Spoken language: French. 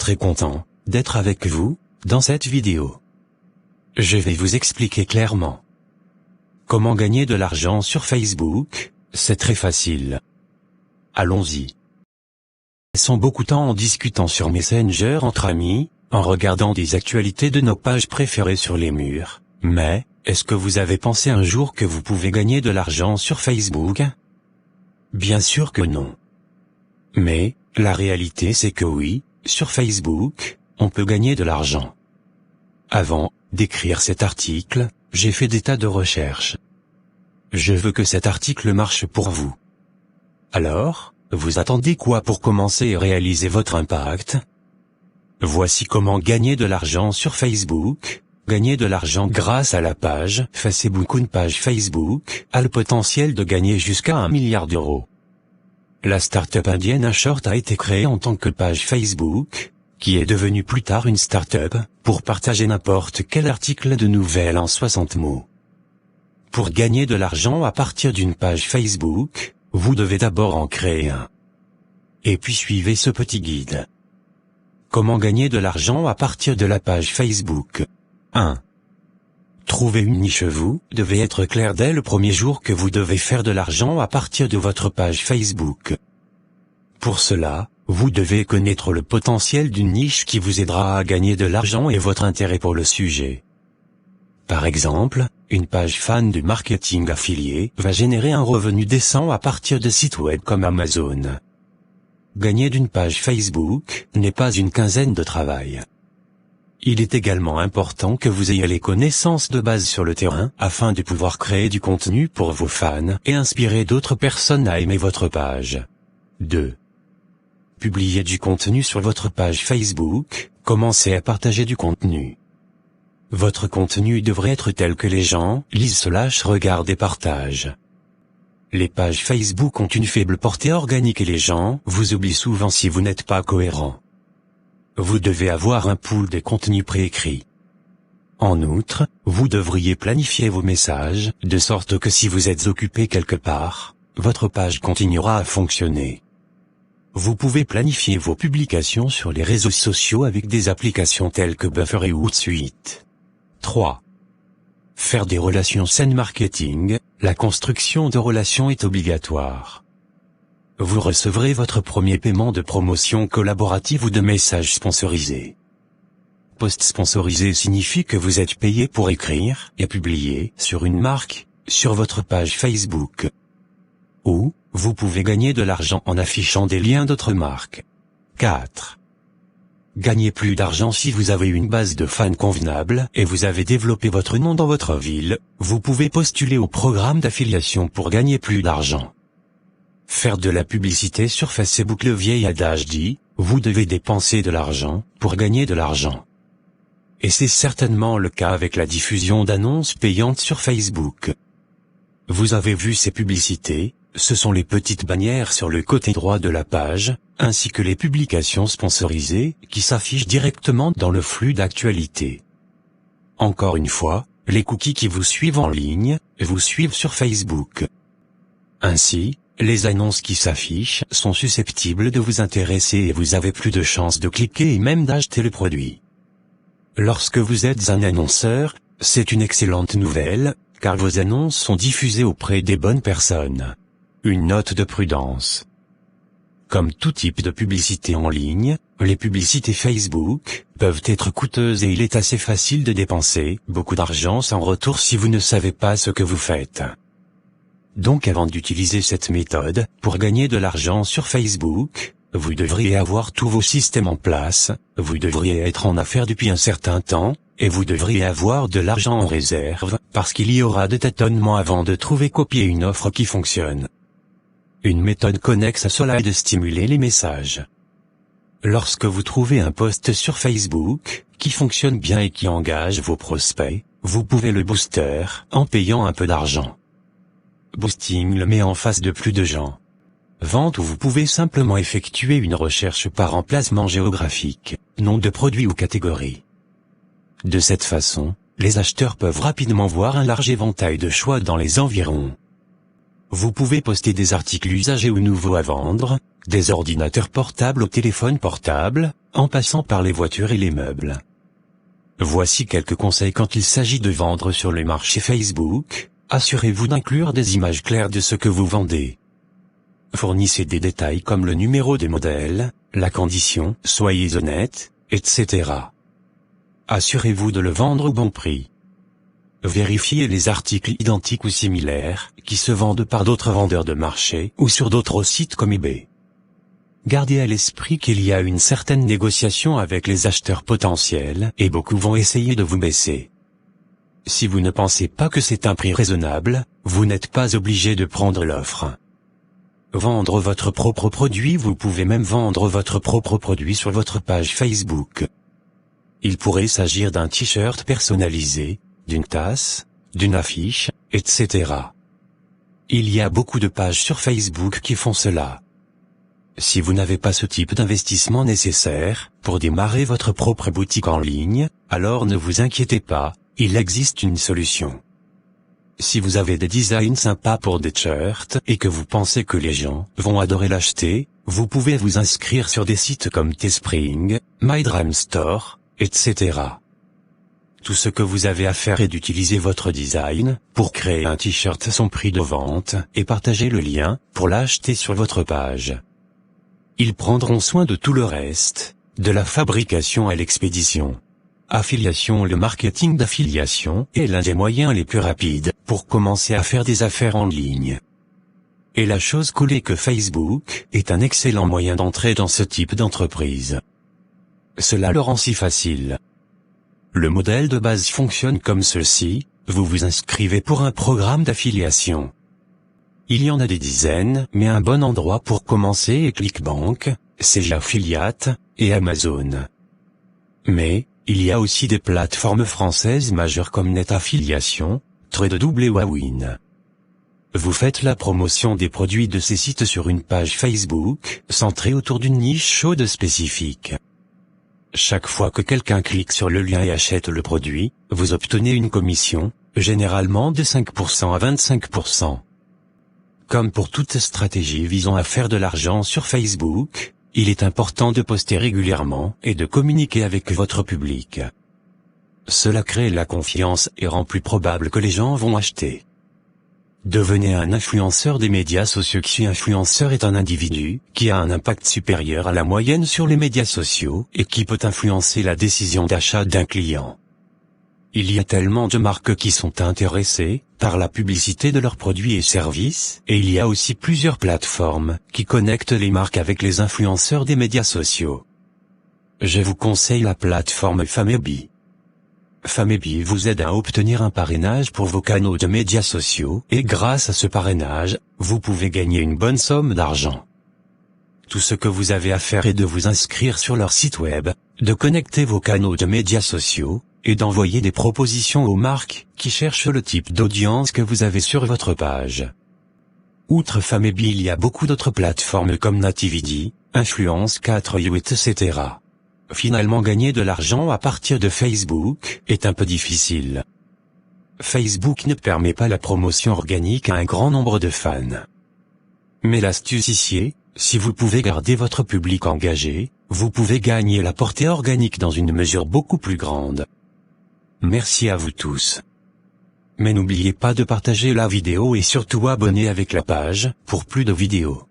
très content d'être avec vous dans cette vidéo. Je vais vous expliquer clairement comment gagner de l'argent sur Facebook. C'est très facile. Allons-y. Passons beaucoup de temps en discutant sur Messenger entre amis, en regardant des actualités de nos pages préférées sur les murs. Mais, est-ce que vous avez pensé un jour que vous pouvez gagner de l'argent sur Facebook? Bien sûr que non. Mais, la réalité c'est que oui, sur Facebook, on peut gagner de l'argent. Avant d'écrire cet article, j'ai fait des tas de recherches. Je veux que cet article marche pour vous. Alors, vous attendez quoi pour commencer et réaliser votre impact? Voici comment gagner de l'argent sur Facebook. Gagner de l'argent grâce à la page Facebook. Une page Facebook a le potentiel de gagner jusqu'à 1 milliard d'euros. La start-up indienne Inshort a été créée en tant que page Facebook, qui est devenue plus tard une start-up, pour partager n'importe quel article de nouvelles en 60 mots. Pour gagner de l'argent à partir d'une page Facebook, vous devez d'abord en créer un. Et puis suivez ce petit guide. Comment gagner de l'argent à partir de la page Facebook? 1. Trouvez une niche. Vous devez être clair dès le premier jour que vous devez faire de l'argent à partir de votre page Facebook. Pour cela, vous devez connaître le potentiel d'une niche qui vous aidera à gagner de l'argent et votre intérêt pour le sujet. Par exemple, une page fan de marketing affilié va générer un revenu décent à partir de sites web comme Amazon. Gagner d'une page Facebook n'est pas une quinzaine de travail. Il est également important que vous ayez les connaissances de base sur le terrain afin de pouvoir créer du contenu pour vos fans et inspirer d'autres personnes à aimer votre page. 2. Publiez du contenu sur votre page Facebook. Commencez à partager du contenu. Votre contenu devrait être tel que les gens lisent, regardent et partagent. Les pages Facebook ont une faible portée organique et les gens vous oublient souvent si vous n'êtes pas cohérent. Vous devez avoir un pool de contenu préécrit. En outre, vous devriez planifier vos messages, de sorte que si vous êtes occupé quelque part, votre page continuera à fonctionner. Vous pouvez planifier vos publications sur les réseaux sociaux avec des applications telles que Buffer et Hootsuite. 3. Faire des relations saines. Marketing. La construction de relations est obligatoire. Vous recevrez votre premier paiement de promotion collaborative ou de messages sponsorisés. Post sponsorisé signifie que vous êtes payé pour écrire et publier sur une marque, sur votre page Facebook. Ou, vous pouvez gagner de l'argent en affichant des liens d'autres marques. 4. Gagnez plus d'argent. Si vous avez une base de fans convenable et vous avez développé votre nom dans votre ville, vous pouvez postuler au programme d'affiliation pour gagner plus d'argent. Faire de la publicité sur Facebook. Le vieil adage dit, vous devez dépenser de l'argent pour gagner de l'argent. Et c'est certainement le cas avec la diffusion d'annonces payantes sur Facebook. Vous avez vu ces publicités? Ce sont les petites bannières sur le côté droit de la page, ainsi que les publications sponsorisées, qui s'affichent directement dans le flux d'actualité. Encore une fois, les cookies qui vous suivent en ligne, vous suivent sur Facebook. Ainsi, les annonces qui s'affichent sont susceptibles de vous intéresser et vous avez plus de chances de cliquer et même d'acheter le produit. Lorsque vous êtes un annonceur, c'est une excellente nouvelle, car vos annonces sont diffusées auprès des bonnes personnes. Une note de prudence. Comme tout type de publicité en ligne, les publicités Facebook peuvent être coûteuses et il est assez facile de dépenser beaucoup d'argent sans retour si vous ne savez pas ce que vous faites. Donc avant d'utiliser cette méthode pour gagner de l'argent sur Facebook, vous devriez avoir tous vos systèmes en place, vous devriez être en affaires depuis un certain temps, et vous devriez avoir de l'argent en réserve, parce qu'il y aura des tâtonnements avant de trouver copier une offre qui fonctionne. Une méthode connexe à cela est de stimuler les messages. Lorsque vous trouvez un post sur Facebook, qui fonctionne bien et qui engage vos prospects, vous pouvez le booster, en payant un peu d'argent. Boosting le met en face de plus de gens. Vente où vous pouvez simplement effectuer une recherche par emplacement géographique, nom de produit ou catégorie. De cette façon, les acheteurs peuvent rapidement voir un large éventail de choix dans les environs. Vous pouvez poster des articles usagés ou nouveaux à vendre, des ordinateurs portables aux téléphones portables, en passant par les voitures et les meubles. Voici quelques conseils quand il s'agit de vendre sur le marché Facebook. Assurez-vous d'inclure des images claires de ce que vous vendez. Fournissez des détails comme le numéro de modèle, la condition, soyez honnête, etc. Assurez-vous de le vendre au bon prix. Vérifiez les articles identiques ou similaires, qui se vendent par d'autres vendeurs de marché ou sur d'autres sites comme eBay. Gardez à l'esprit qu'il y a une certaine négociation avec les acheteurs potentiels et beaucoup vont essayer de vous baisser. Si vous ne pensez pas que c'est un prix raisonnable, vous n'êtes pas obligé de prendre l'offre. Vendre votre propre produit. Vous pouvez même vendre votre propre produit sur votre page Facebook. Il pourrait s'agir d'un t-shirt personnalisé, d'une tasse, d'une affiche, etc. Il y a beaucoup de pages sur Facebook qui font cela. Si vous n'avez pas ce type d'investissement nécessaire pour démarrer votre propre boutique en ligne, alors ne vous inquiétez pas, il existe une solution. Si vous avez des designs sympas pour des shirts et que vous pensez que les gens vont adorer l'acheter, vous pouvez vous inscrire sur des sites comme Teespring, My Dream Store, etc. Tout ce que vous avez à faire est d'utiliser votre design pour créer un t-shirt à son prix de vente et partager le lien pour l'acheter sur votre page. Ils prendront soin de tout le reste, de la fabrication à l'expédition. Affiliation. Le marketing d'affiliation est l'un des moyens les plus rapides pour commencer à faire des affaires en ligne. Et la chose cool est que Facebook est un excellent moyen d'entrer dans ce type d'entreprise. Cela le rend si facile. Le modèle de base fonctionne comme ceci, vous vous inscrivez pour un programme d'affiliation. Il y en a des dizaines, mais un bon endroit pour commencer est ClickBank, CJ Affiliate, et Amazon. Mais, il y a aussi des plateformes françaises majeures comme NetAffiliation, TradeW ou Awin. Vous faites la promotion des produits de ces sites sur une page Facebook, centrée autour d'une niche chaude spécifique. Chaque fois que quelqu'un clique sur le lien et achète le produit, vous obtenez une commission, généralement de 5% à 25%. Comme pour toute stratégie visant à faire de l'argent sur Facebook, il est important de poster régulièrement et de communiquer avec votre public. Cela crée la confiance et rend plus probable que les gens vont acheter. Devenez un influenceur des médias sociaux. Qui influenceur est un individu qui a un impact supérieur à la moyenne sur les médias sociaux et qui peut influencer la décision d'achat d'un client. Il y a tellement de marques qui sont intéressées par la publicité de leurs produits et services, et il y a aussi plusieurs plateformes qui connectent les marques avec les influenceurs des médias sociaux. Je vous conseille la plateforme Famebi. Famebi vous aide à obtenir un parrainage pour vos canaux de médias sociaux, et grâce à ce parrainage, vous pouvez gagner une bonne somme d'argent. Tout ce que vous avez à faire est de vous inscrire sur leur site web, de connecter vos canaux de médias sociaux, et d'envoyer des propositions aux marques qui cherchent le type d'audience que vous avez sur votre page. Outre Famebi, il y a beaucoup d'autres plateformes comme Nativity, Influence 4U, etc. Finalement, gagner de l'argent à partir de Facebook est un peu difficile. Facebook ne permet pas la promotion organique à un grand nombre de fans. Mais l'astuce ici est, si vous pouvez garder votre public engagé, vous pouvez gagner la portée organique dans une mesure beaucoup plus grande. Merci à vous tous. Mais n'oubliez pas de partager la vidéo et surtout abonner avec la page pour plus de vidéos.